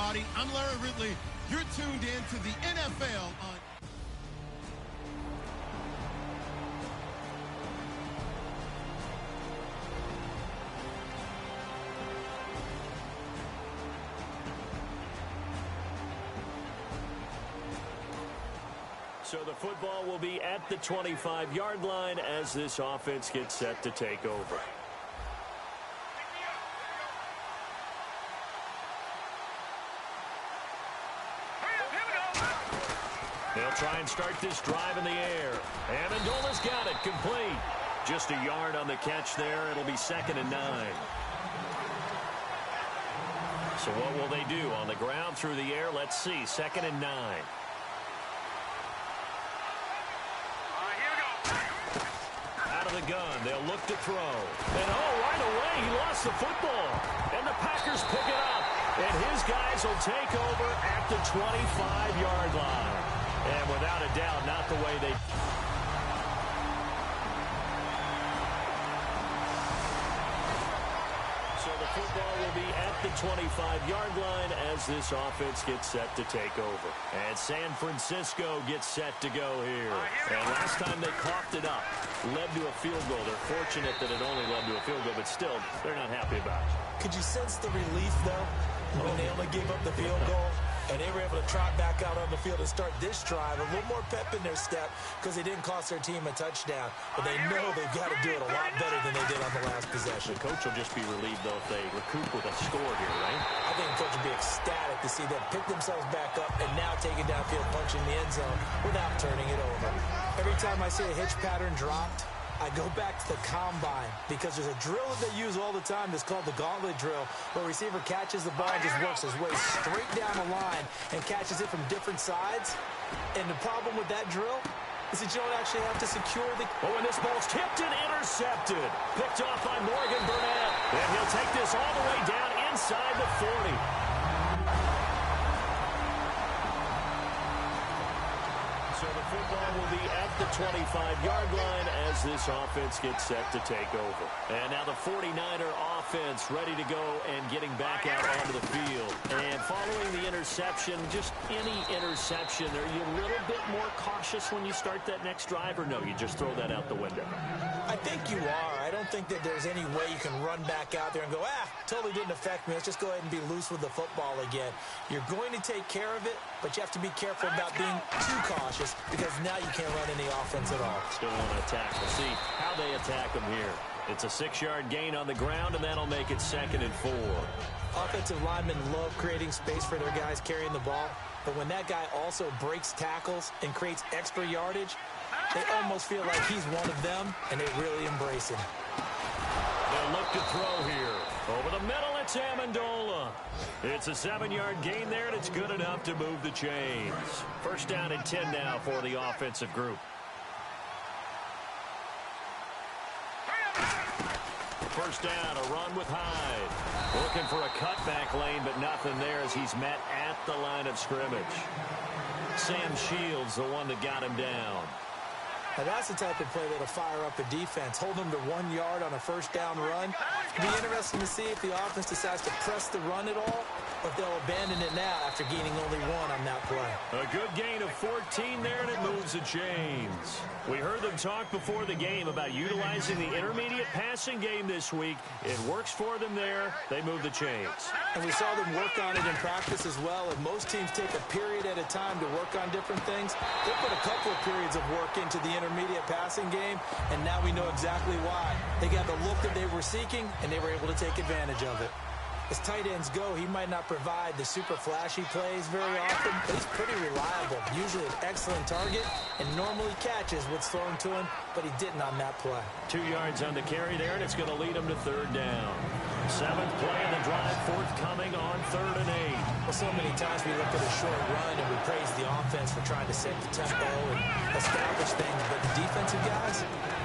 everybody. I'm Larry Ridley. You're tuned in to the NFL on... So the football will be at the 25-yard line as this offense gets set to take over. They'll try and start this drive in the air. Amendola's got it, complete. Just a yard on the catch there. It'll be 2nd and 9. So what will they do? On the ground, through the air, let's see. 2nd and 9. Out of the gun, they'll look to throw. And right away, he lost the football. And the Packers pick it up. And his guys will take over at the 25-yard line. And without a doubt, not the way they... So the football will be at the 25-yard line as this offense gets set to take over. And San Francisco gets set to go here. And last time they coughed it up, led to a field goal. They're fortunate that it only led to a field goal, but still, they're not happy about it. Could you sense the relief, though, when they only gave up the field goal? And they were able to trot back out on the field and start this drive. A little more pep in their step because they didn't cost their team a touchdown. But they know they've got to do it a lot better than they did on the last possession. The coach will just be relieved, though, if they recoup with a score here, right? I think the coach will be ecstatic to see them pick themselves back up and now take it downfield, punching the end zone without turning it over. Every time I see a hitch pattern dropped, I go back to the combine because there's a drill that they use all the time that's called the gauntlet drill, where a receiver catches the ball and just works his way straight down the line and catches it from different sides. And the problem with that drill is that you don't actually have to secure the... Oh, and this ball's tipped and intercepted. Picked off by Morgan Burnett. And he'll take this all the way down inside the 40. So the football will be at the 25-yard line as this offense gets set to take over. And now the 49er offense ready to go and getting back out onto the field. And following the interception, just any interception, are you a little bit more cautious when you start that next drive, or no, you just throw that out the window? I think you are. I don't think that there's any way you can run back out there and go, totally didn't affect me. Let's just go ahead and be loose with the football again. You're going to take care of it, but you have to be careful about being too cautious because now you can't run any offense at all. Still want to attack. We'll see how they attack them here. It's a 6-yard gain on the ground, and that'll make it 2nd and 4. Offensive linemen love creating space for their guys carrying the ball, but when that guy also breaks tackles and creates extra yardage, they almost feel like he's one of them, and they really embrace him. They'll look to throw here. Over the middle, it's Amendola. It's a 7-yard gain there, and it's good enough to move the chains. 1st down and 10 now for the offensive group. First down, a run with Hyde. Looking for a cutback lane, but nothing there as he's met at the line of scrimmage. Sam Shields, the one that got him down. Now that's the type of play that'll fire up a defense. Hold them to 1 yard on a 1st down run. It'll be interesting to see if the offense decides to press the run at all, or if they'll abandon it now after gaining only 1 on that play. A good gain of 14 there, and it moves the chains. We heard them talk before the game about utilizing the intermediate passing game this week. It works for them there. They move the chains. And we saw them work on it in practice as well. And most teams take a period at a time to work on different things. They put a couple of periods of work into the intermediate passing game, and now we know exactly why. They got the look that they were seeking, and they were able to take advantage of it. As tight ends go, he might not provide the super flashy plays very often, but he's pretty reliable. Usually an excellent target and normally catches what's thrown to him, but he didn't on that play. 2 yards on the carry there, and it's going to lead him to 3rd down. 7th play in the drive, forthcoming on 3rd and 8. Well, so many times we look at a short run and we praise the offense for trying to set the tempo and establish things, but the defensive guys,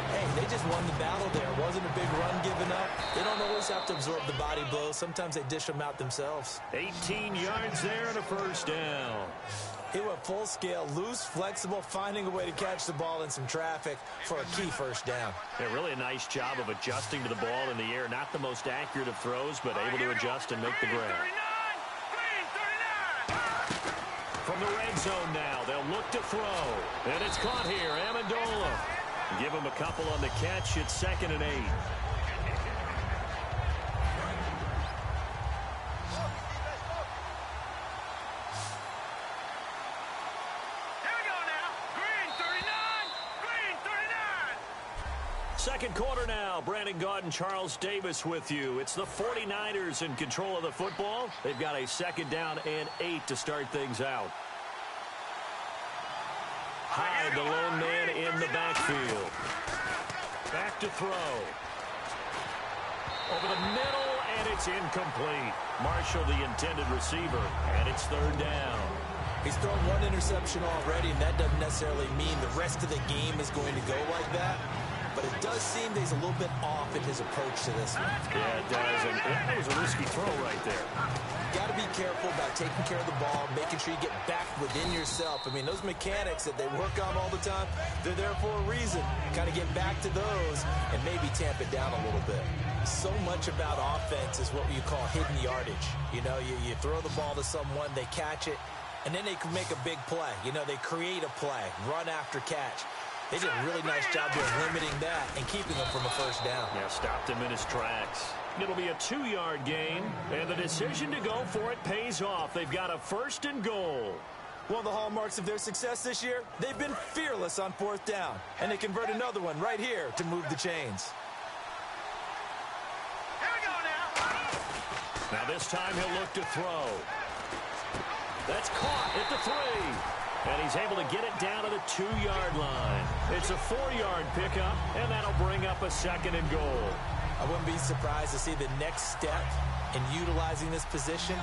hey, they just won the battle there. It wasn't a big run given up. They don't always have to absorb the body blows. Sometimes they dish them out themselves. 18 yards there and a 1st down. He went full scale, loose, flexible, finding a way to catch the ball in some traffic for a key 1st down. Yeah, really a nice job of adjusting to the ball in the air. Not the most accurate of throws, but able to adjust and make the grab. the red zone now. They'll look to throw. And it's caught here. Amendola. Give him a couple on the catch. It's 2nd and 8. Second quarter now. Brandon Gaudin, Charles Davis with you. It's the 49ers in control of the football. They've got a 2nd down and 8 to start things out. Hyde, the lone man in the backfield. Back to throw. Over the middle, and it's incomplete. Marshall, the intended receiver, and it's 3rd down. He's thrown one interception already, and that doesn't necessarily mean the rest of the game is going to go like that. But it does seem that he's a little bit off in his approach to this one. Yeah, it does. And that was a risky throw right there. You got to be careful about taking care of the ball, making sure you get back within yourself. I mean, those mechanics that they work on all the time, they're there for a reason. Kind of get back to those and maybe tamp it down a little bit. So much about offense is what you call hidden yardage. You know, you throw the ball to someone, they catch it, and then they can make a big play. You know, they create a play, run after catch. They did a really nice job of limiting that and keeping him from a 1st down. Yeah, stopped him in his tracks. It'll be a 2-yard gain, and the decision to go for it pays off. They've got a 1st and goal. One of the hallmarks of their success this year, they've been fearless on 4th down, and they convert another one right here to move the chains. Here we go now. Now this time he'll look to throw. That's caught at the 3. And he's able to get it down to the 2-yard line. It's a 4-yard pickup, and that'll bring up a 2nd and goal. I wouldn't be surprised to see the next step in utilizing this position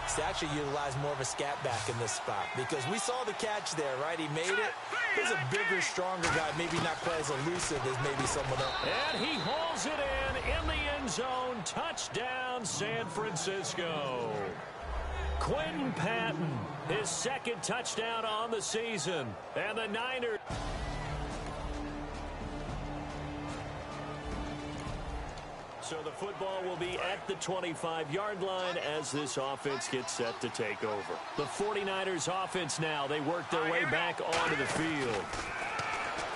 is to actually utilize more of a scat back in this spot. Because we saw the catch there, right? He made it. He's a bigger, stronger guy, maybe not quite as elusive as maybe someone else. And he hauls it in the end zone. Touchdown, San Francisco. Quentin Patton, his 2nd touchdown on the season. And the Niners. So the football will be at the 25-yard line as this offense gets set to take over. The 49ers offense now, they work their way back onto the field.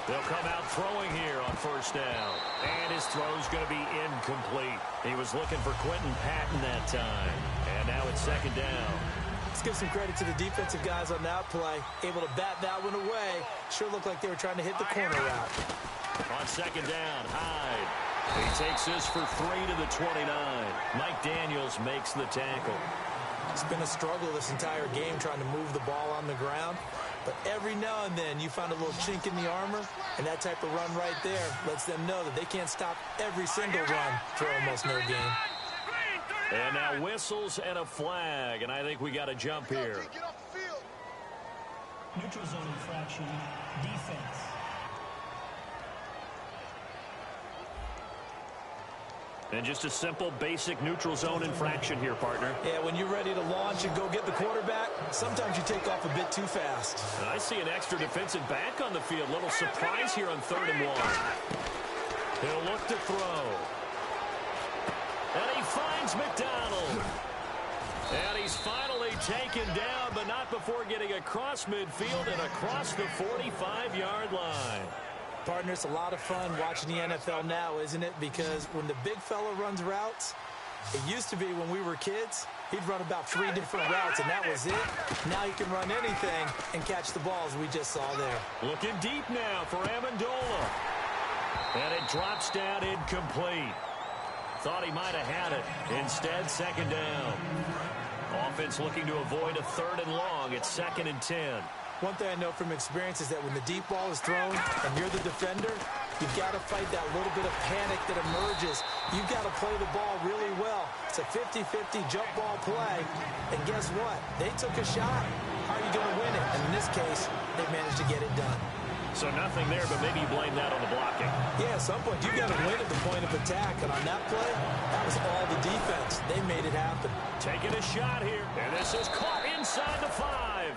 They'll come out throwing here on 1st down. And his throw's going to be incomplete. He was looking for Quentin Patton that time. And now it's 2nd down. Let's give some credit to the defensive guys on that play. Able to bat that one away. Sure looked like they were trying to hit the corner route. On 2nd down, Hyde. He takes this for 3 to the 29. Mike Daniels makes the tackle. It's been a struggle this entire game trying to move the ball on the ground. But every now and then you find a little chink in the armor, and that type of run right there lets them know that they can't stop every single run for almost no gain. And now whistles and a flag, and I think we got to jump here. Neutral zone infraction, defense. And just a simple, basic neutral zone infraction here, partner. Yeah, when you're ready to launch and go get the quarterback, sometimes you take off a bit too fast. And I see an extra defensive back on the field. Little surprise here on 3rd and 1. He'll look to throw. And he finds McDonald. And he's finally taken down, but not before getting across midfield and across the 45-yard line. Partner, it's a lot of fun watching the NFL now, isn't it? Because when the big fella runs routes, it used to be when we were kids, he'd run about 3 different routes, and that was it. Now he can run anything and catch the balls we just saw there. Looking deep now for Amendola. And it drops down incomplete. Thought he might have had it. Instead, 2nd down. Offense looking to avoid a 3rd and long. It's 2nd and 10. One thing I know from experience is that when the deep ball is thrown and you're the defender, you've got to fight that little bit of panic that emerges. You've got to play the ball really well. It's a 50-50 jump ball play. And guess what? They took a shot. How are you going to win it? And in this case, they managed to get it done. So nothing there, but maybe you blame that on the blocking. Yeah, at some point, you've got to win at the point of attack. And on that play, that was all the defense. They made it happen. Taking a shot here. And this is caught inside the 5.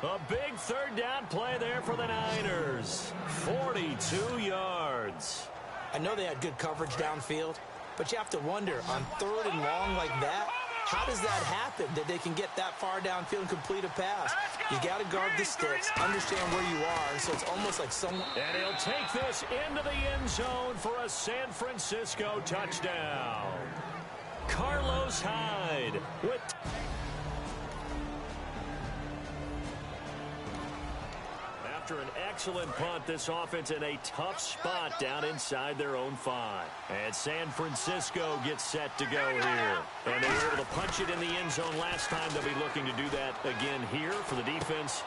A big 3rd down play there for the Niners. 42 yards. I know they had good coverage downfield, but you have to wonder, on 3rd and long like that, How does that happen, that they can get that far downfield and complete a pass? You got to guard the sticks, understand where you are, so it's almost like someone... And he'll take this into the end zone for a San Francisco touchdown. Carlos Hyde with... After an excellent punt, this offense in a tough spot down inside their own 5. And San Francisco gets set to go here. And they were able to punch it in the end zone last time. They'll be looking to do that again here for the defense.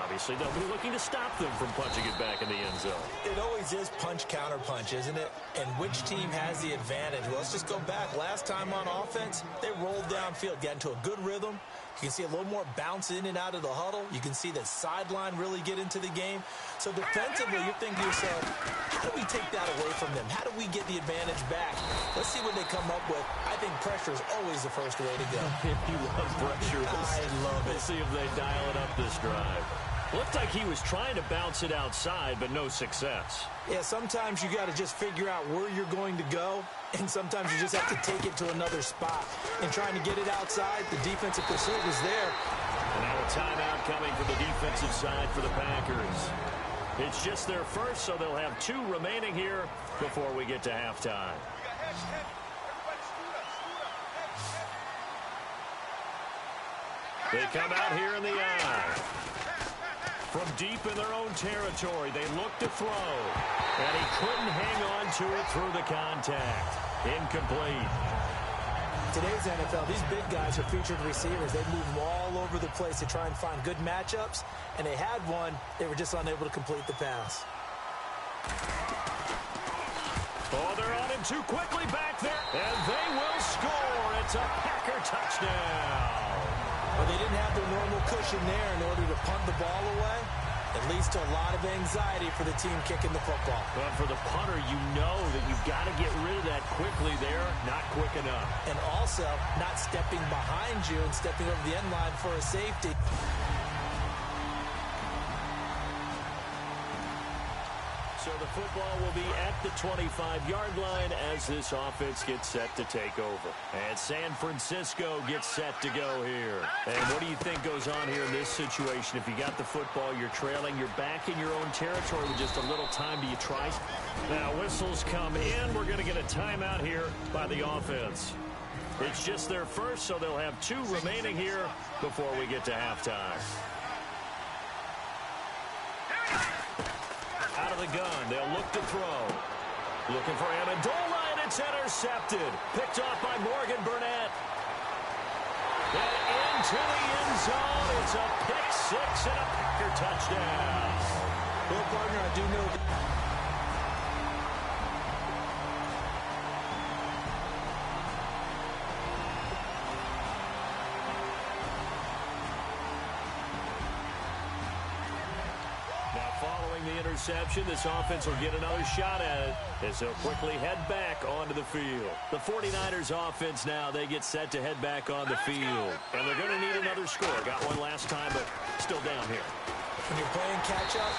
Obviously, they'll be looking to stop them from punching it back in the end zone. It always is punch-counter-punch, isn't it? And which team has the advantage? Well, let's just go back. Last time on offense, they rolled downfield, got into a good rhythm. You can see a little more bounce in and out of the huddle. You can see the sideline really get into the game. So defensively, you're thinking to yourself, how do we take that away from them? How do we get the advantage back? Let's see what they come up with. I think pressure is always the first way to go. If you love pressure, I love it. We'll see if they dial it up this drive. Looked like he was trying to bounce it outside, but no success. Yeah, sometimes you got to just figure out where you're going to go, and sometimes you just have to take it to another spot. And trying to get it outside, the defensive pursuit was there. And now a timeout coming from the defensive side for the Packers. It's just their first, so they'll have 2 remaining here before we get to halftime. They come out here in the eye. From deep in their own territory, they look to throw. And he couldn't hang on to it through the contact. Incomplete. Today's NFL, these big guys are featured receivers. They move all over the place to try and find good matchups. And they had one. They were just unable to complete the pass. Oh, they're on him too quickly back there. And they will score. It's a Packer touchdown. Well, they didn't have their normal cushion there in order to punt the ball away. It leads to a lot of anxiety for the team kicking the football. But for the punter, you know that you've got to get rid of that quickly there. Not quick enough. And also, not stepping behind you and stepping over the end line for a safety. So the football will be at the 25-yard line as this offense gets set to take over. And San Francisco gets set to go here. And what do you think goes on here in this situation? If you got the football, you're trailing, you're back in your own territory with just a little time. Do you try? Now whistles come in. We're going to get a timeout here by the offense. It's just their first, so they'll have 2 remaining here before we get to halftime. Out of the gun, they'll look to throw. Looking for Amendola, and it's intercepted. Picked off by Morgan Burnett. And into the end zone. It's a pick 6 and a Packer touchdown. Well, partner, I do know that. The interception, this offense will get another shot at it as they'll quickly head back onto the field. The 49ers offense now, they get set to head back on the field. And they're going to need another score. Got one last time, but still down here. When you're playing catch-up,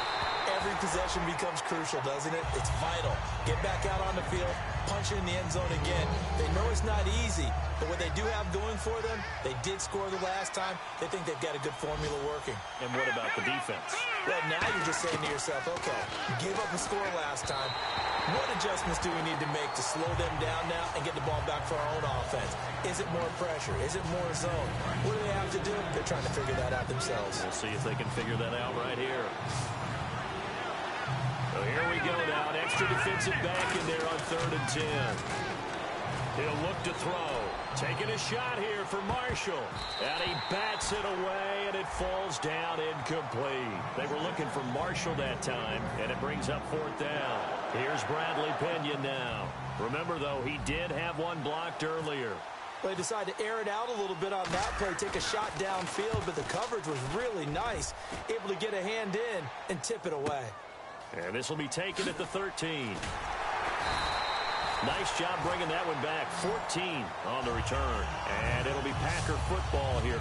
every possession becomes crucial, doesn't it? It's vital. Get back out on the field, punch it in the end zone again. They know it's not easy, but what they do have going for them, they did score the last time. They think they've got a good formula working. And what about the defense? Well, now you're just saying to yourself, okay, give up a score last time. What adjustments do we need to make to slow them down now and get the ball back for our own offense? Is it more pressure? Is it more zone? What do they have to do? They're trying to figure that out themselves. We'll see if they can figure that out right here. So here we go now. An extra defensive back in there on 3rd and 10. He'll look to throw. Taking a shot here for Marshall. And he bats it away, and it falls down incomplete. They were looking for Marshall that time, and it brings up 4th down. Here's Bradley Pinion now. Remember, though, he did have one blocked earlier. They decided to air it out a little bit on that play, take a shot downfield, but the coverage was really nice. Able to get a hand in and tip it away. And this will be taken at the 13. Nice job bringing that one back. 14 on the return. And it'll be Packer football here.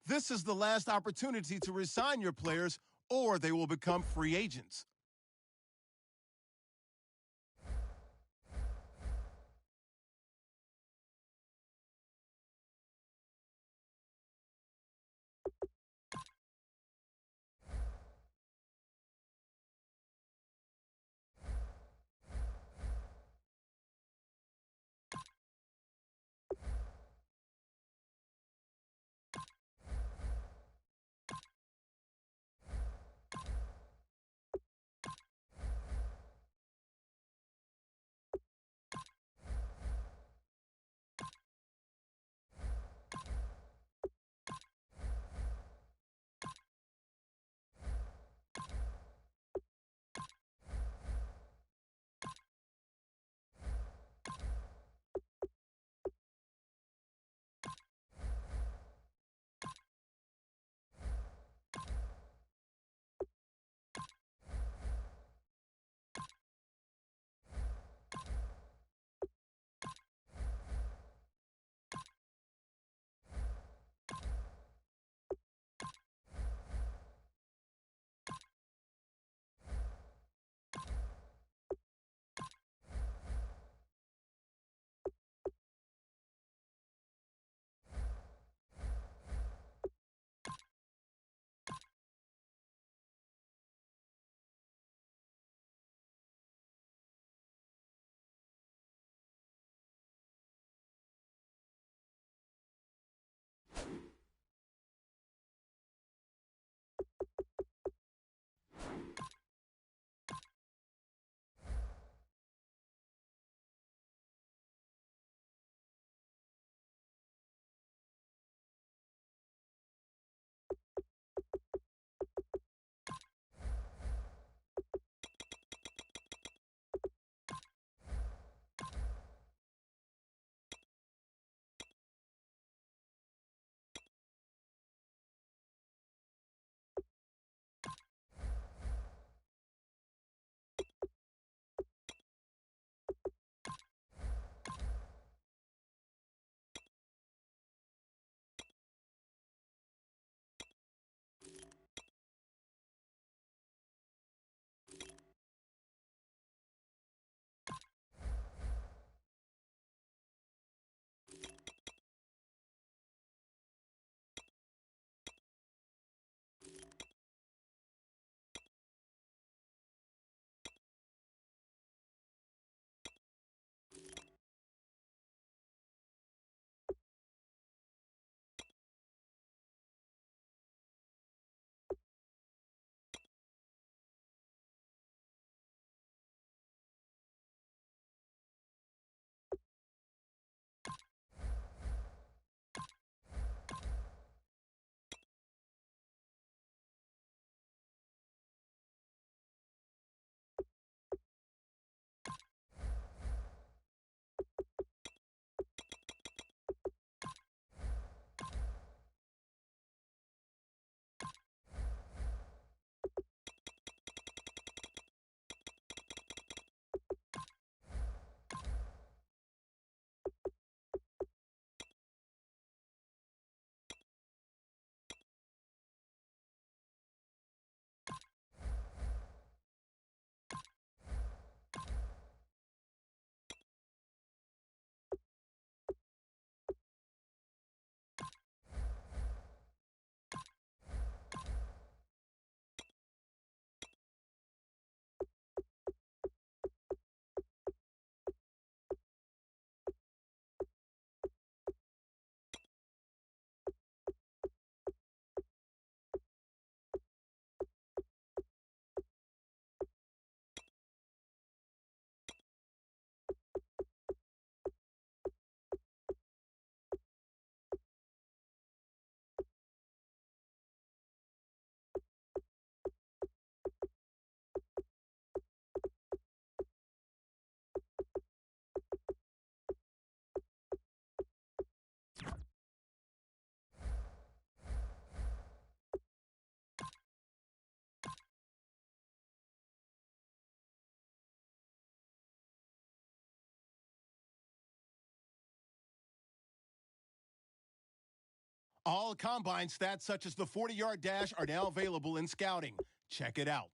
This is the last opportunity to resign your players, or they will become free agents. All combine stats such as the 40-yard dash are now available in scouting. Check it out.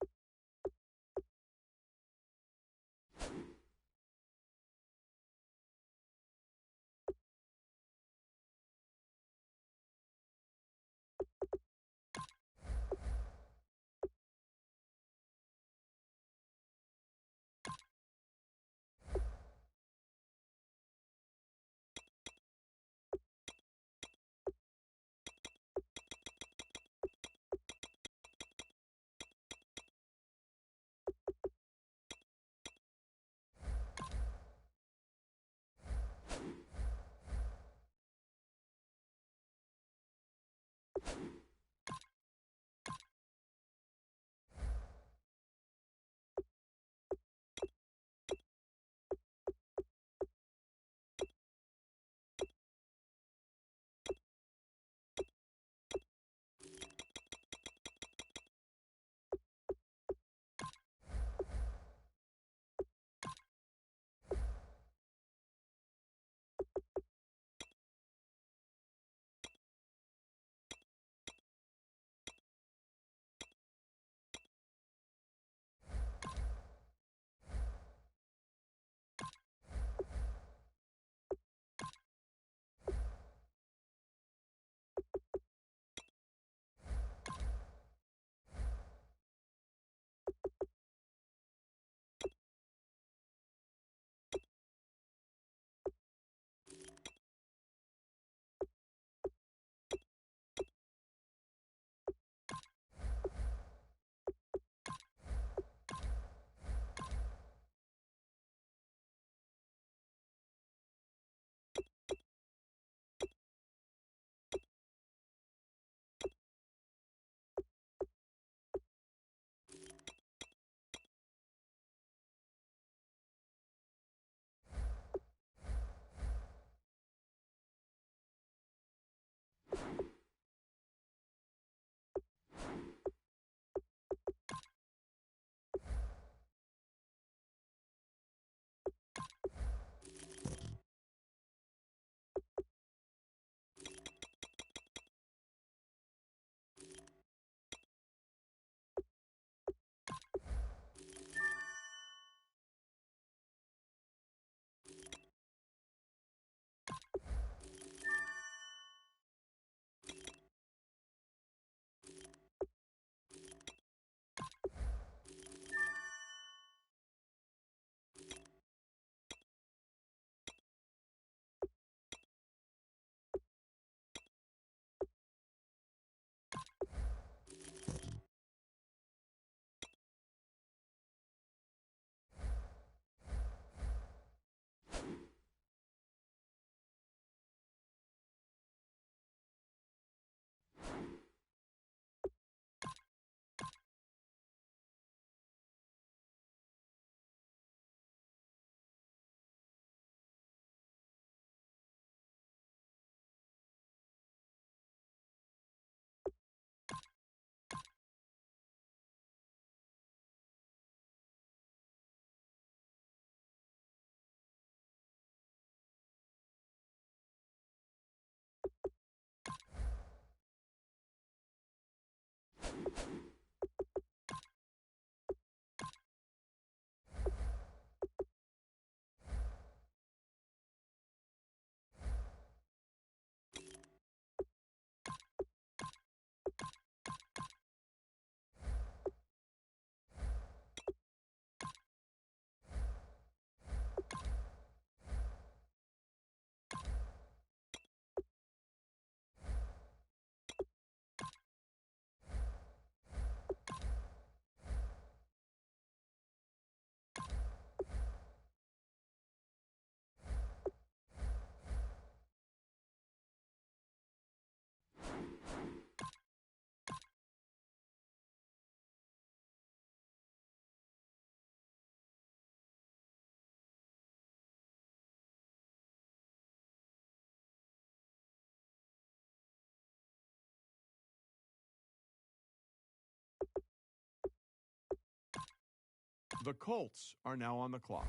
The Colts are now on the clock.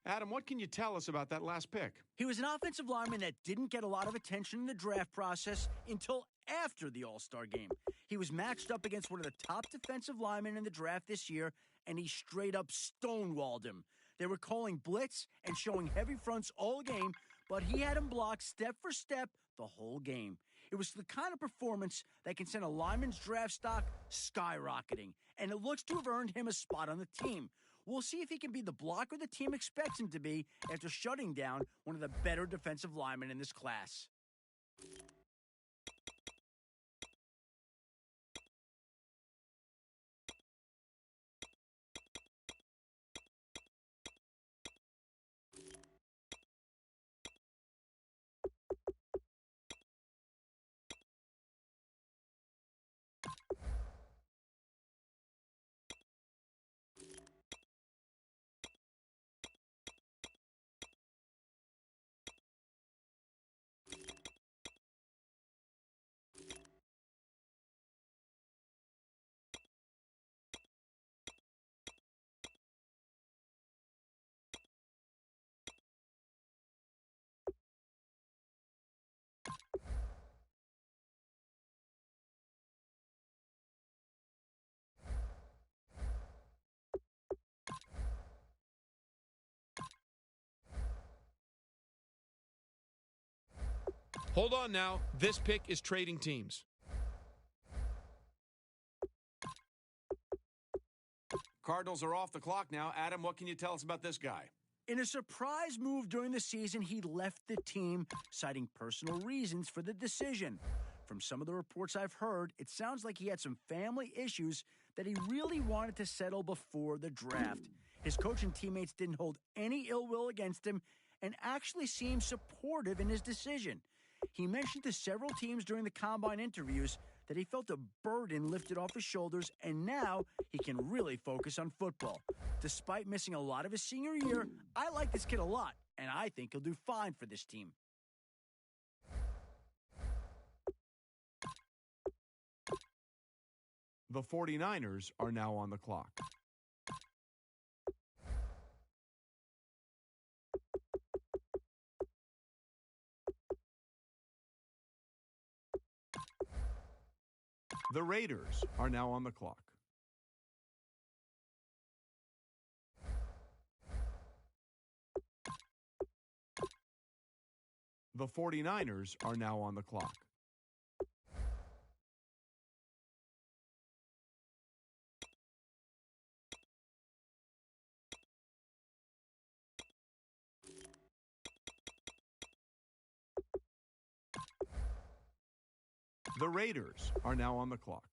Adam, what can you tell us about that last pick? He was an offensive lineman that didn't get a lot of attention in the draft process until after the All-Star game. He was matched up against one of the top defensive linemen in the draft this year, and he straight up stonewalled him. They were calling blitz and showing heavy fronts all game, but he had him blocked step for step the whole game. It was the kind of performance that can send a lineman's draft stock skyrocketing, and it looks to have earned him a spot on the team. We'll see if he can be the blocker the team expects him to be after shutting down one of the better defensive linemen in this class. Hold on now. This pick is trading teams. Cardinals are off the clock now. Adam, what can you tell us about this guy? In a surprise move during the season, he left the team, citing personal reasons for the decision. From some of the reports I've heard, it sounds like he had some family issues that he really wanted to settle before the draft. His coach and teammates didn't hold any ill will against him and actually seemed supportive in his decision. He mentioned to several teams during the combine interviews that he felt a burden lifted off his shoulders, and now he can really focus on football. Despite missing a lot of his senior year, I like this kid a lot, and I think he'll do fine for this team. The 49ers are now on the clock. The Raiders are now on the clock. The 49ers are now on the clock. The Raiders are now on the clock.